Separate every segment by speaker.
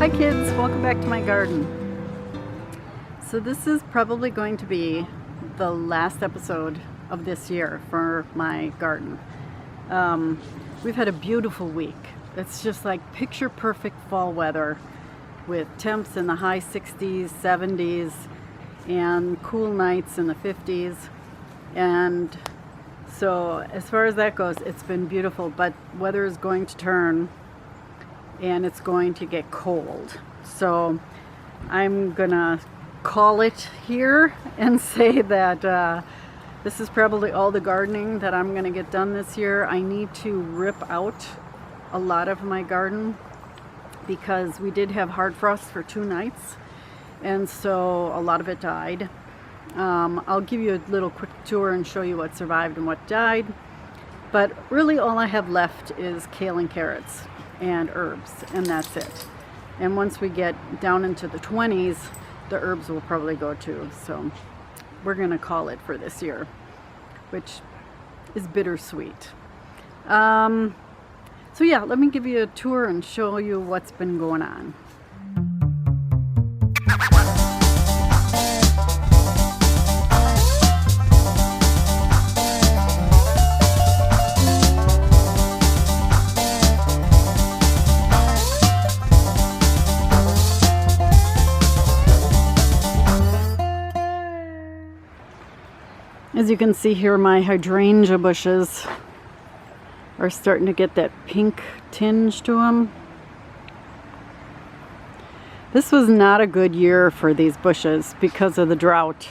Speaker 1: Hi kids, welcome back to my garden. So this is probably going to be the last episode of this year for my garden. We've had a beautiful week. It's just like picture perfect fall weather with temps in the high 60s, 70s, and cool nights in the 50s. And so as far as that goes, it's been beautiful, but weather is going to turn and it's going to get cold. So I'm gonna call it here and say that this is probably all the gardening that I'm gonna get done this year. I need to rip out a lot of my garden because we did have hard frost for 2 nights, and so a lot of it died. I'll give you a little quick tour and show you what survived and what died, but really all I have left is kale and carrots and herbs, and that's it. And once we get down into the 20s, the herbs will probably go too. So we're gonna call it for this year, which is bittersweet. So yeah, let me give you a tour and show you what's been going on. As you can see here, my hydrangea bushes are starting to get that pink tinge to them. This was not a good year for these bushes because of the drought.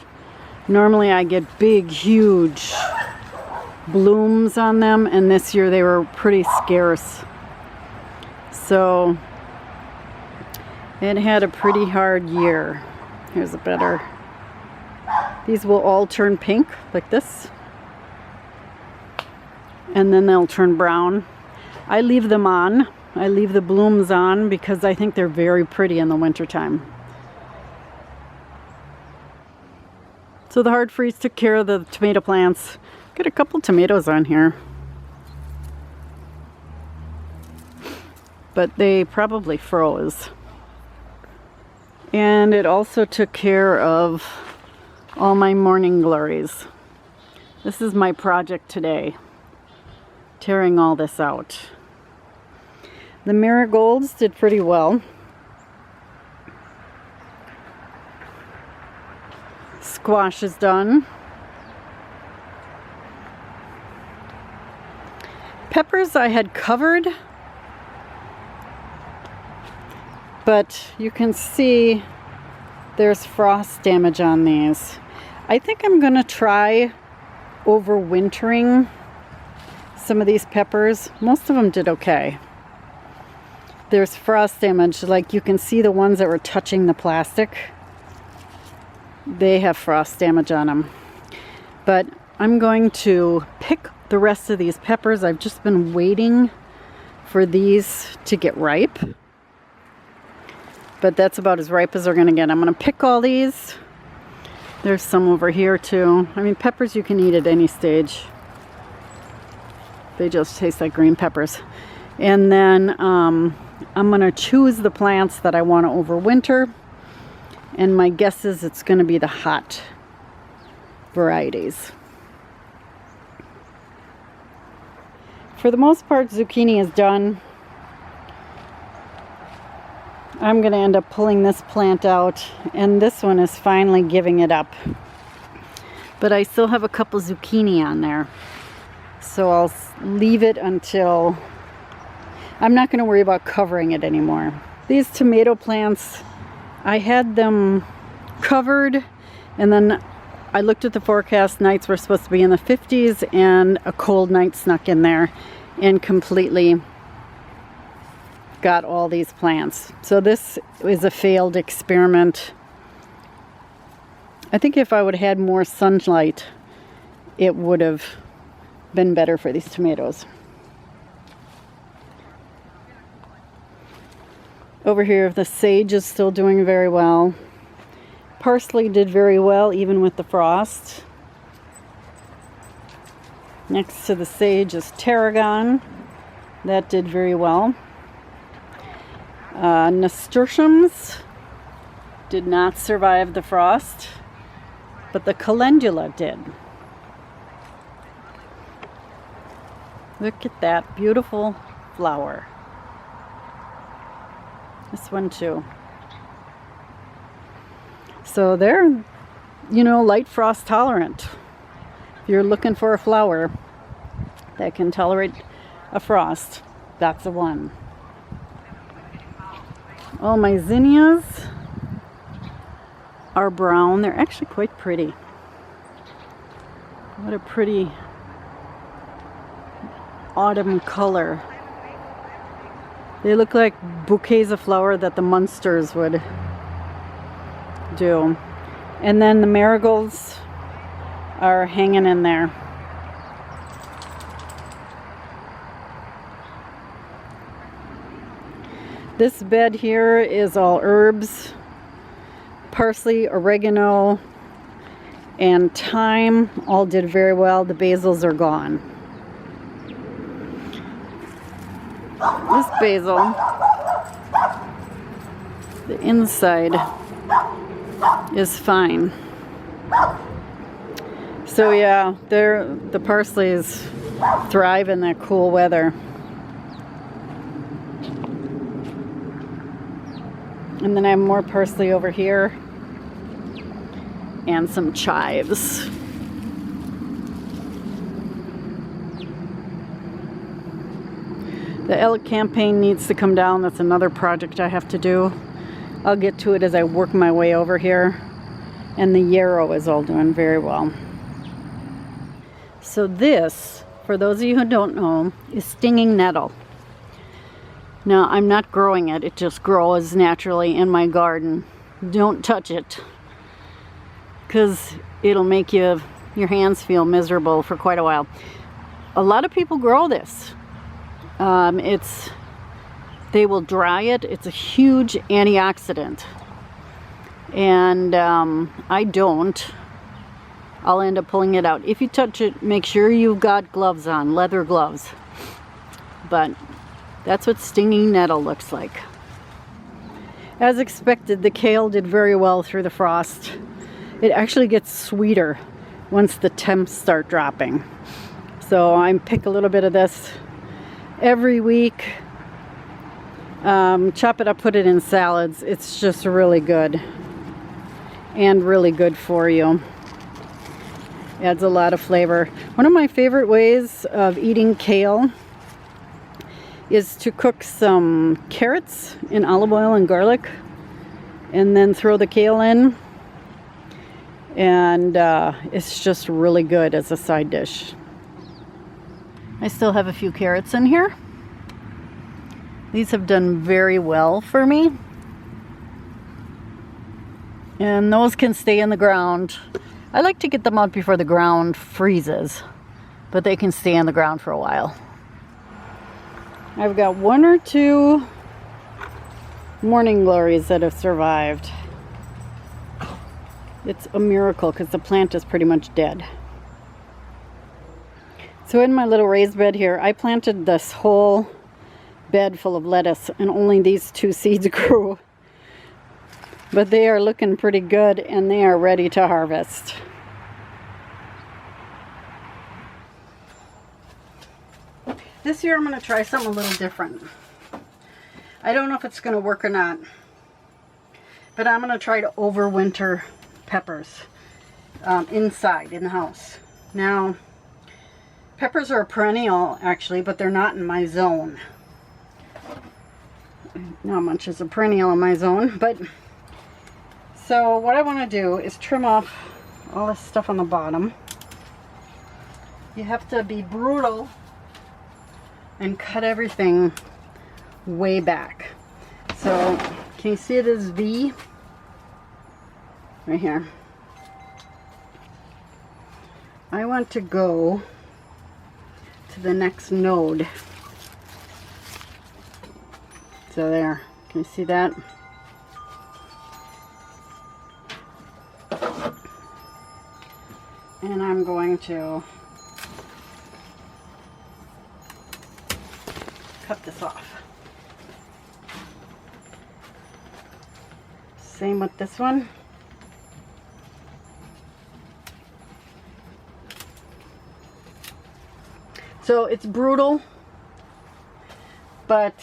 Speaker 1: Normally I get big, huge blooms on them, and this year they were pretty scarce. So it had a pretty hard year. Here's a better. These will all turn pink like this, and then they'll turn brown. I leave them on. I leave the blooms on because I think they're very pretty in the wintertime. So the hard freeze took care of the tomato plants. Got a couple tomatoes on here, but they probably froze. And it also took care of all my morning glories. This is my project today, tearing all this out. The marigolds did pretty well. Squash is done. Peppers I had covered, but you can see there's frost damage on these. I think I'm gonna try overwintering some of these peppers. Most of them did okay. There's frost damage, like you can see the ones that were touching the plastic. They have frost damage on them. But I'm going to pick the rest of these peppers. I've just been waiting for these to get ripe. But that's about as ripe as they're gonna get. I'm gonna pick all these. There's some over here too. I mean, peppers you can eat at any stage. They just taste like green peppers. And then I'm gonna choose the plants that I want to overwinter. And my guess is it's gonna be the hot varieties. For the most part, zucchini is done. I'm going to end up pulling this plant out, and this one is finally giving it up. But I still have a couple zucchini on there, so I'll leave it until... I'm not going to worry about covering it anymore. These tomato plants, I had them covered, and then I looked at the forecast. Nights were supposed to be in the 50s, and a cold night snuck in there and completely got all these plants. So this is a failed experiment. I think if I would have had more sunlight, it would have been better for these tomatoes. Over here, the sage is still doing very well. Parsley did very well even with the frost. Next to the sage is tarragon. That did very well. Nasturtiums did not survive the frost, but the calendula did. Look at that beautiful flower. This one too. So they're, you know, light frost tolerant. If you're looking for a flower that can tolerate a frost, that's the one. Oh, my zinnias are brown. They're actually quite pretty. What a pretty autumn color. They look like bouquets of flower that the Munsters would do. And then the marigolds are hanging in there. This bed here is all herbs, parsley, oregano, and thyme all did very well. The basils are gone. This basil, the inside is fine. So yeah, the parsleys thrive in that cool weather. And then I have more parsley over here and some chives. The elk campaign needs to come down. That's another project I have to do. I'll get to it as I work my way over here. And the yarrow is all doing very well. So this, for those of you who don't know, is stinging nettle. Now, I'm not growing it. It just grows naturally in my garden. Don't touch it, because it'll make your hands feel miserable for quite a while. A lot of people grow this. They will dry it. It's a huge antioxidant. And I don't. I'll end up pulling it out. If you touch it, make sure you've got gloves on, leather gloves. But that's what stinging nettle looks like. As expected, the kale did very well through the frost. It actually gets sweeter once the temps start dropping. So I pick a little bit of this every week. Chop it up, put it in salads. It's just really good. And really good for you. Adds a lot of flavor. One of my favorite ways of eating kale is to cook some carrots in olive oil and garlic and then throw the kale in, and it's just really good as a side dish. I still have a few carrots in here. These have done very well for me, and those can stay in the ground. I like to get them out before the ground freezes, but they can stay in the ground for a while. I've got one or two morning glories that have survived. It's a miracle because the plant is pretty much dead. So in my little raised bed here, I planted this whole bed full of lettuce and only these 2 seeds grew. But they are looking pretty good and they are ready to harvest. This year I'm going to try something a little different. I don't know if it's going to work or not, but I'm going to try to overwinter peppers inside in the house. Now, peppers are a perennial actually, but they're not in my zone. Not much is a perennial in my zone, but so what I want to do is trim off all this stuff on the bottom. You have to be brutal and cut everything way back. So can you see this V right here? I want to go to the next node. So there, can you see that? And I'm going to cut this off. Same with this one. So it's brutal, but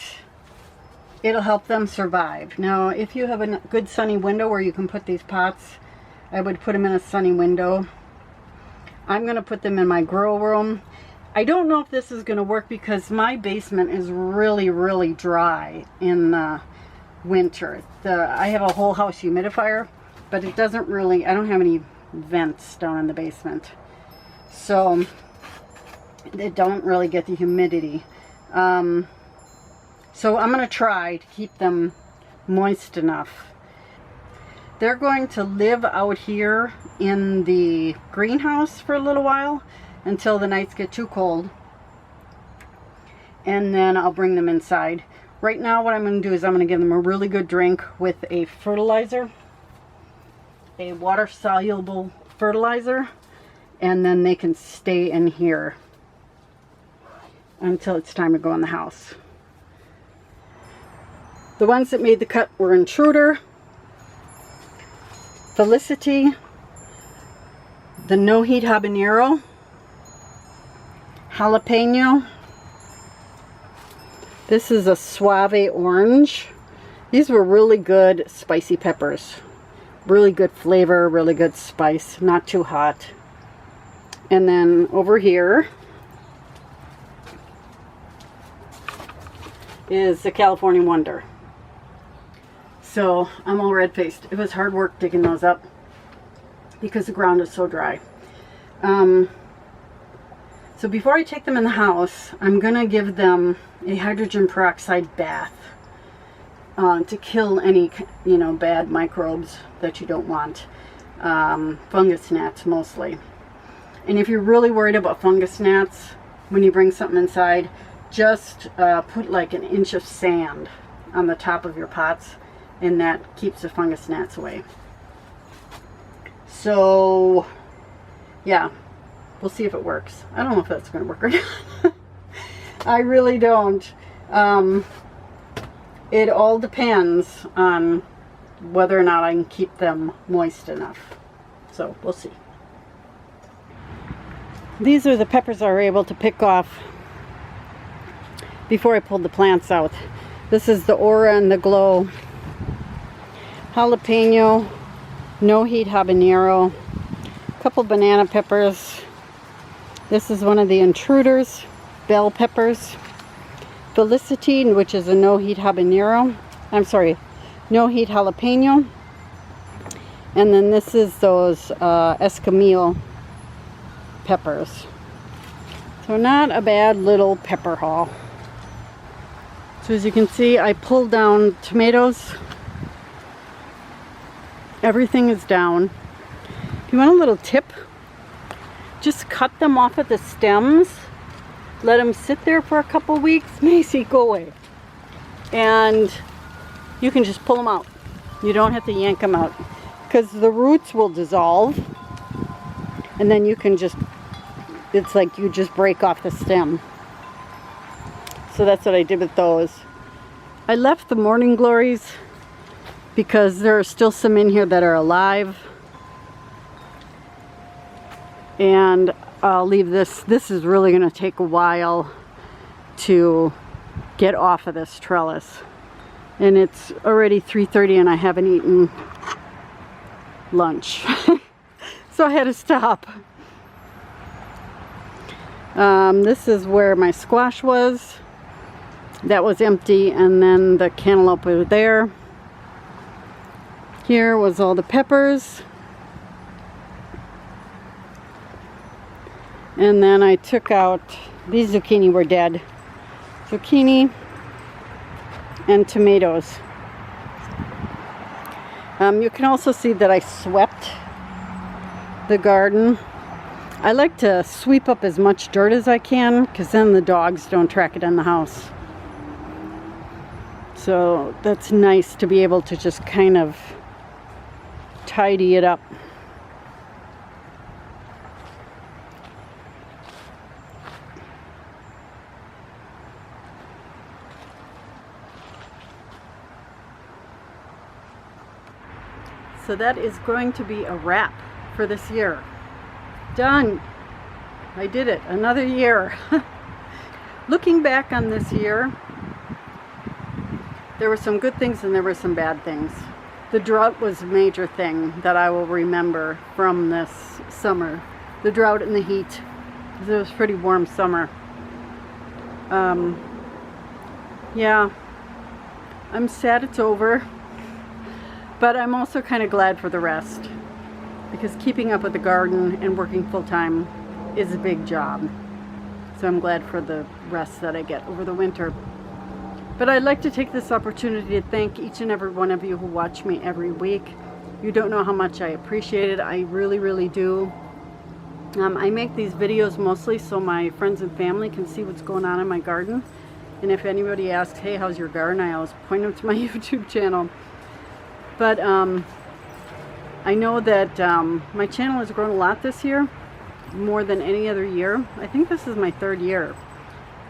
Speaker 1: it'll help them survive. Now, if you have a good sunny window where you can put these pots, I would put them in a sunny window. I'm going to put them in my grow room. I don't know if this is going to work because my basement is really, really dry in the winter. I have a whole house humidifier, but it doesn't really, I don't have any vents down in the basement. So they don't really get the humidity. So I'm going to try to keep them moist enough. They're going to live out here in the greenhouse for a little while until the nights get too cold. And then I'll bring them inside. Right now what I'm going to do is I'm going to give them a really good drink with a fertilizer. A water-soluble fertilizer. And then they can stay in here until it's time to go in the house. The ones that made the cut were Intruder, Felicity, the No Heat Habanero, Jalapeno. This is a Suave Orange. These were really good spicy peppers. Really good flavor, really good spice, not too hot. And then over here is the California Wonder. So I'm all red-faced. It was hard work digging those up because the ground is so dry. So before I take them in the house, I'm going to give them a hydrogen peroxide bath to kill any, bad microbes that you don't want. Fungus gnats mostly. And if you're really worried about fungus gnats, when you bring something inside, just put like an inch of sand on the top of your pots, and that keeps the fungus gnats away. So, yeah, we'll see if it works. I don't know if that's going to work or not. I really don't. It all depends on whether or not I can keep them moist enough. So, we'll see. These are the peppers I were able to pick off before I pulled the plants out. This is the Aura and the Glow. Jalapeno, No Heat Habanero, a couple banana peppers. This is one of the Intruders, bell peppers. Felicity, which is a No Heat Habanero. I'm sorry, No Heat Jalapeno. And then this is those Escamillo peppers. So not a bad little pepper haul. So as you can see, I pulled down tomatoes. Everything is down. If you want a little tip, just cut them off at the stems. Let them sit there for a couple weeks. Macy, go away. And you can just pull them out. You don't have to yank them out because the roots will dissolve. And then you can just, it's like you just break off the stem. So that's what I did with those. I left the morning glories because there are still some in here that are alive. And I'll leave this. This is really going to take a while to get off of this trellis. And it's already 3:30 and I haven't eaten lunch. So I had to stop. This is where my squash was. That was empty, and then the cantaloupe was there. Here was all the peppers. And then I took out, these zucchini were dead. Zucchini and tomatoes. You can also see that I swept the garden. I like to sweep up as much dirt as I can because then the dogs don't track it in the house. So that's nice to be able to just kind of tidy it up. So that is going to be a wrap for this year. Done. I did it. Another year. Looking back on this year, there were some good things and there were some bad things. The drought was a major thing that I will remember from this summer. The drought and the heat. It was a pretty warm summer. Yeah, I'm sad it's over, but I'm also kind of glad for the rest, because keeping up with the garden and working full-time is a big job. So I'm glad for the rest that I get over the winter. But I'd like to take this opportunity to thank each and every one of you who watch me every week. You don't know how much I appreciate it. I really, really do. I make these videos mostly so my friends and family can see what's going on in my garden. And if anybody asks, hey, how's your garden? I always point them to my YouTube channel. But I know that my channel has grown a lot this year, more than any other year. I think this is my 3rd year,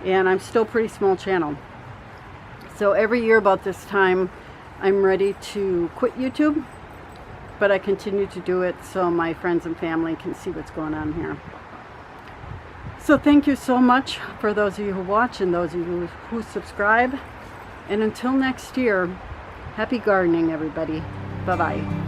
Speaker 1: and I'm still a pretty small channel. So every year about this time, I'm ready to quit YouTube, but I continue to do it so my friends and family can see what's going on here. So thank you so much for those of you who watch and those of you who subscribe. And until next year, happy gardening, everybody. Bye-bye.